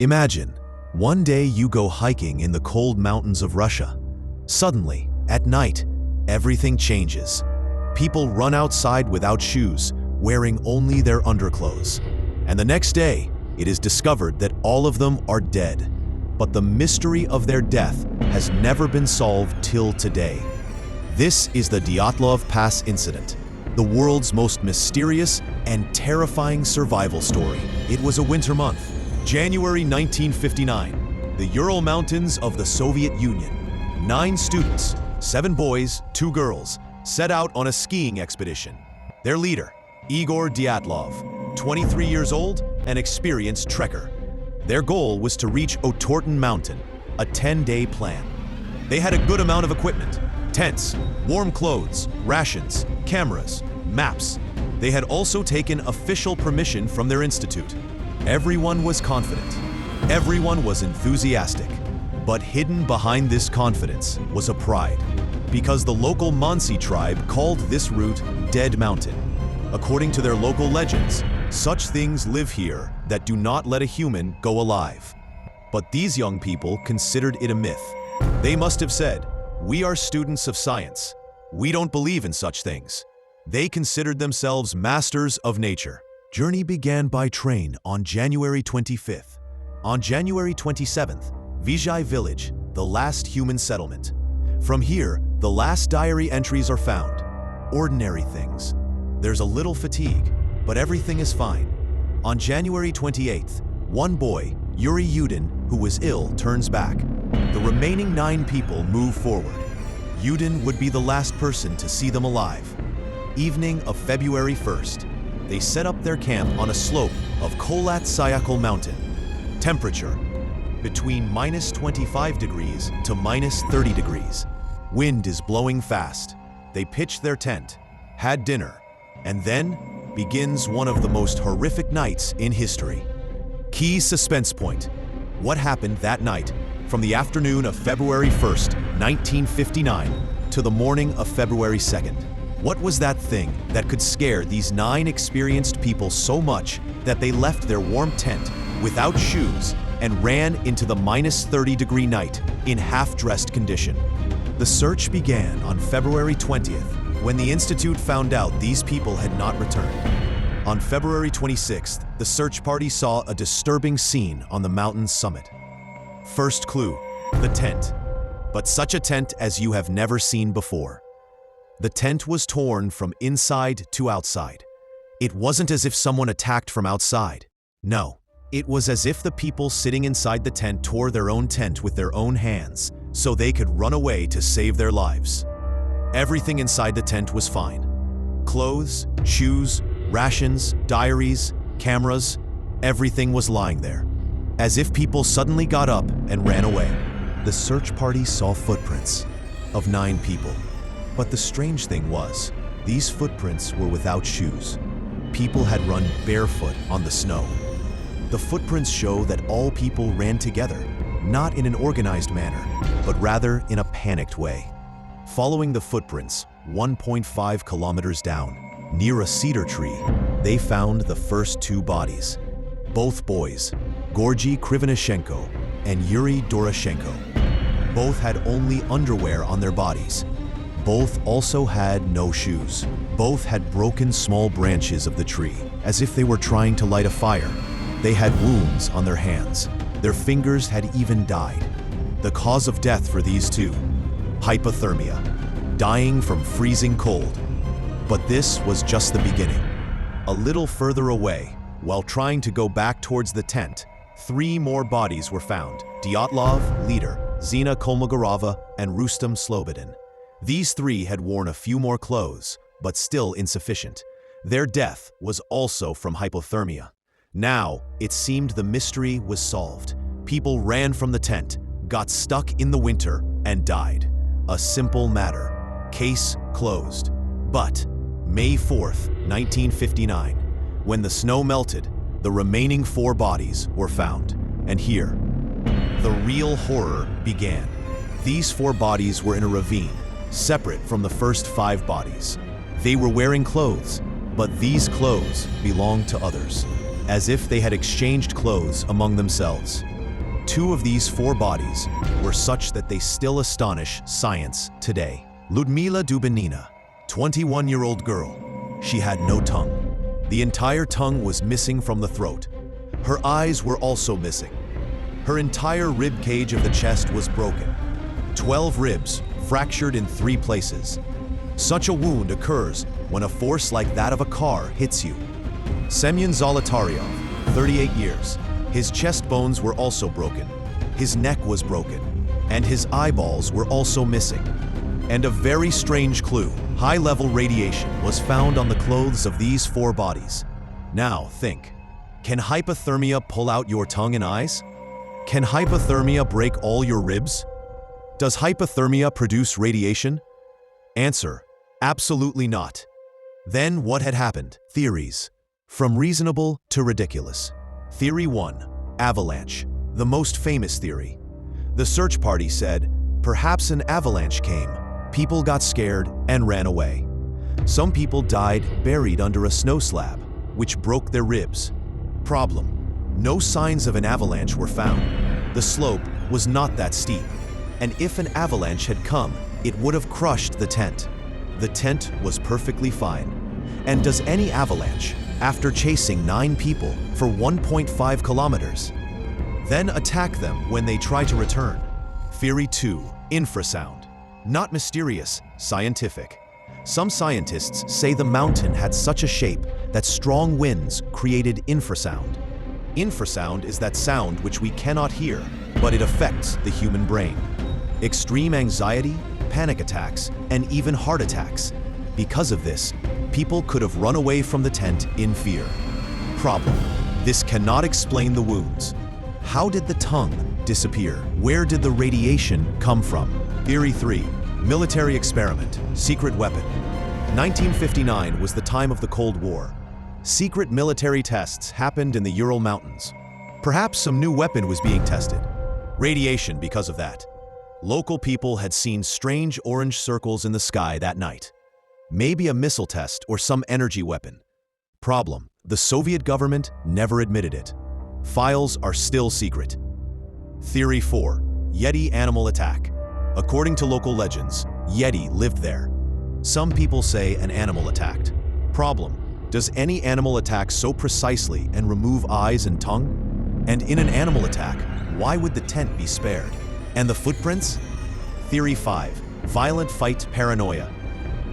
Imagine, one day you go hiking in the cold mountains of Russia. Suddenly, at night, everything changes. People run outside without shoes, wearing only their underclothes. And the next day, it is discovered that all of them are dead. But the mystery of their death has never been solved till today. This is the Dyatlov Pass incident, the world's most mysterious and terrifying survival story. It was a winter month, January 1959, the Ural Mountains of the Soviet Union. 9 students, 7 boys, 2 girls, set out on a skiing expedition. Their leader, Igor Dyatlov, 23 years old, an experienced trekker. Their goal was to reach Otorten Mountain, a 10-day plan. They had a good amount of equipment: tents, warm clothes, rations, cameras, maps. They had also taken official permission from their institute. Everyone was confident. Everyone was enthusiastic. But hidden behind this confidence was a pride, because the local Mansi tribe called this route Dead Mountain. According to their local legends, such things live here that do not let a human go alive. But these young people considered it a myth. They must have said, "We are students of science. We don't believe in such things." They considered themselves masters of nature. Journey began by train on January 25th. On January 27th, Vizhai village, the last human settlement. From here, the last diary entries are found. Ordinary things. There's a little fatigue, but everything is fine. On January 28th, one boy, Yuri Yudin, who was ill, turns back. The remaining 9 people move forward. Yudin would be the last person to see them alive. Evening of February 1st, they set up their camp on a slope of Kholat Syakhl Mountain. Temperature, between -25 degrees to -30 degrees. Wind is blowing fast. They pitched their tent, had dinner, and then begins one of the most horrific nights in history. Key suspense point. What happened that night, from the afternoon of February 1st, 1959, to the morning of February 2nd? What was that thing that could scare these 9 experienced people so much that they left their warm tent without shoes and ran into the -30-degree night in half-dressed condition? The search began on February 20th, when the Institute found out these people had not returned. On February 26th, the search party saw a disturbing scene on the mountain's summit. First clue, the tent. But such a tent as you have never seen before. The tent was torn from inside to outside. It wasn't as if someone attacked from outside. No, it was as if the people sitting inside the tent tore their own tent with their own hands so they could run away to save their lives. Everything inside the tent was fine. Clothes, shoes, rations, diaries, cameras, everything was lying there, as if people suddenly got up and ran away. The search party saw footprints of 9 people. But the strange thing was, these footprints were without shoes. People had run barefoot on the snow. The footprints show that all people ran together, not in an organized manner, but rather in a panicked way. Following the footprints, 1.5 kilometers down, near a cedar tree, they found the first 2 bodies. Both boys, Georgy Krivonishenko and Yuri Doroshenko. Both had only underwear on their bodies. Both also had no shoes. Both had broken small branches of the tree, as if they were trying to light a fire. They had wounds on their hands. Their fingers had even died. The cause of death for these 2, hypothermia, dying from freezing cold. But this was just the beginning. A little further away, while trying to go back towards the tent, 3 more bodies were found: Dyatlov, leader, Zina Kolmogorova, and Rustam Slobodin. These 3 had worn a few more clothes, but still insufficient. Their death was also from hypothermia. Now, it seemed the mystery was solved. People ran from the tent, got stuck in the winter, and died. A simple matter. Case closed. But May 4th, 1959, when the snow melted, the remaining 4 bodies were found. And here, the real horror began. These 4 bodies were in a ravine, separate from the first 5 bodies. They were wearing clothes, but these clothes belonged to others. as if they had exchanged clothes among themselves. 2 of these 4 bodies were such that they still astonish science today. Ludmila Dubinina, 21-year-old girl. She had no tongue. The entire tongue was missing from the throat. Her eyes were also missing. Her entire rib cage of the chest was broken. 12 ribs fractured in 3 places. Such a wound occurs when a force like that of a car hits you. Semyon Zolotaryov, 38 years. His chest bones were also broken. His neck was broken. And his eyeballs were also missing. And a very strange clue, high-level radiation, was found on the clothes of these 4 bodies. Now think, can hypothermia pull out your tongue and eyes? Can hypothermia break all your ribs? Does hypothermia produce radiation? Answer, absolutely not. Then what had happened? Theories. From reasonable to ridiculous. Theory 1. Avalanche. The most famous theory. The search party said, perhaps an avalanche came. People got scared and ran away. Some people died buried under a snow slab, which broke their ribs. Problem. No signs of an avalanche were found. The slope was not that steep. And if an avalanche had come, it would have crushed the tent. The tent was perfectly fine. And does any avalanche, after chasing 9 people for 1.5 kilometers, then attack them when they try to return? Theory 2. Infrasound. Not mysterious, scientific. Some scientists say the mountain had such a shape that strong winds created infrasound. Infrasound is that sound which we cannot hear, but it affects the human brain. Extreme anxiety, panic attacks, and even heart attacks. Because of this, people could have run away from the tent in fear. Problem. This cannot explain the wounds. How did the tongue disappear? Where did the radiation come from? Theory 3. Military experiment, secret weapon. 1959 was the time of the Cold War. Secret military tests happened in the Ural Mountains. Perhaps some new weapon was being tested. Radiation because of that. Local people had seen strange orange circles in the sky that night. Maybe a missile test or some energy weapon. Problem. The Soviet government never admitted it. Files are still secret. Theory 4. Yeti animal attack. According to local legends, Yeti lived there. Some people say an animal attacked. Problem. Does any animal attack so precisely and remove eyes and tongue? And in an animal attack, why would the tent be spared? And the footprints? Theory 5. Violent fight paranoia.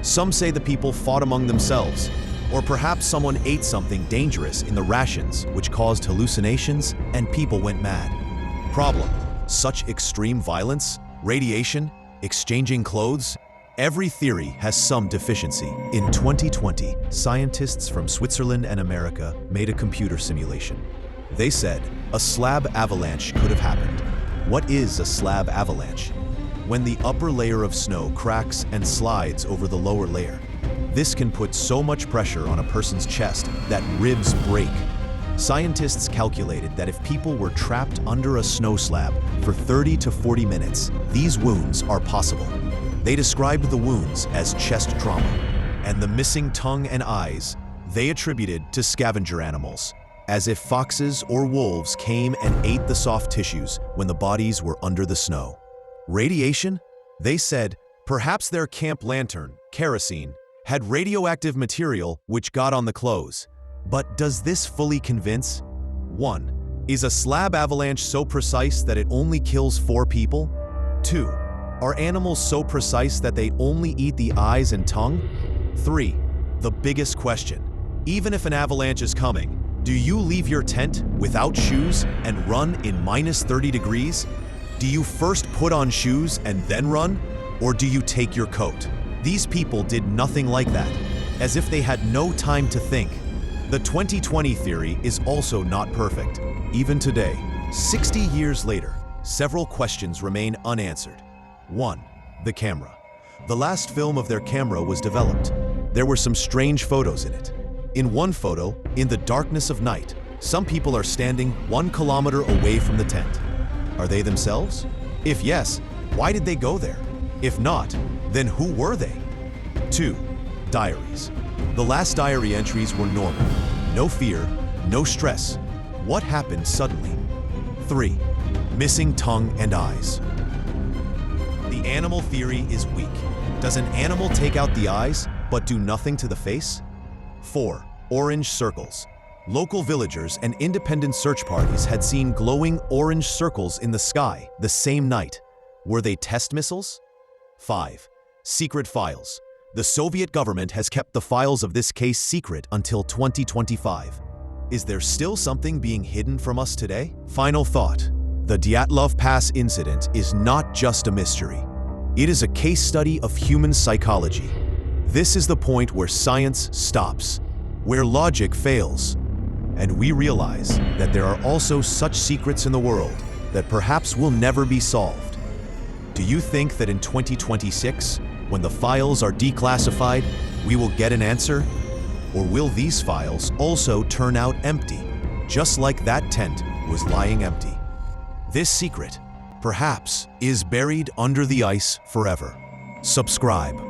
Some say the people fought among themselves, or perhaps someone ate something dangerous in the rations which caused hallucinations and people went mad. Problem. Such extreme violence, radiation, exchanging clothes? Every theory has some deficiency. In 2020, scientists from Switzerland and America made a computer simulation. They said a slab avalanche could have happened. What is a slab avalanche? When the upper layer of snow cracks and slides over the lower layer. This can put so much pressure on a person's chest that ribs break. Scientists calculated that if people were trapped under a snow slab for 30 to 40 minutes, these wounds are possible. They described the wounds as chest trauma, and the missing tongue and eyes they attributed to scavenger animals, as if foxes or wolves came and ate the soft tissues when the bodies were under the snow. Radiation? They said perhaps their camp lantern, kerosene, had radioactive material which got on the clothes. But does this fully convince? 1. Is a slab avalanche so precise that it only kills 4 people? 2. Are animals so precise that they only eat the eyes and tongue? 3. The biggest question. Even if an avalanche is coming, do you leave your tent without shoes and run in minus 30 degrees? Do you first put on shoes and then run? Or do you take your coat? These people did nothing like that, as if they had no time to think. The 2020 theory is also not perfect. Even today, 60 years later, several questions remain unanswered. 1. The camera. The last film of their camera was developed. There were some strange photos in it. In one photo, in the darkness of night, some people are standing 1 kilometer away from the tent. Are they themselves? If yes, why did they go there? If not, then who were they? 2. Diaries. The last diary entries were normal. No fear, No stress. What happened suddenly? 3. Missing tongue and eyes. The animal theory is weak. Does an animal take out the eyes, but do nothing to the face? 4. Orange circles. Local villagers and independent search parties had seen glowing orange circles in the sky the same night. Were they test missiles? 5. Secret files. The Soviet government has kept the files of this case secret until 2025. Is there still something being hidden from us today? Final thought. The Dyatlov Pass incident is not just a mystery. It is a case study of human psychology. This is the point where science stops, where logic fails, and we realize that there are also such secrets in the world that perhaps will never be solved. Do you think that in 2026, when the files are declassified, we will get an answer? Or will these files also turn out empty, just like that tent was lying empty? This secret, perhaps, is buried under the ice forever. Subscribe.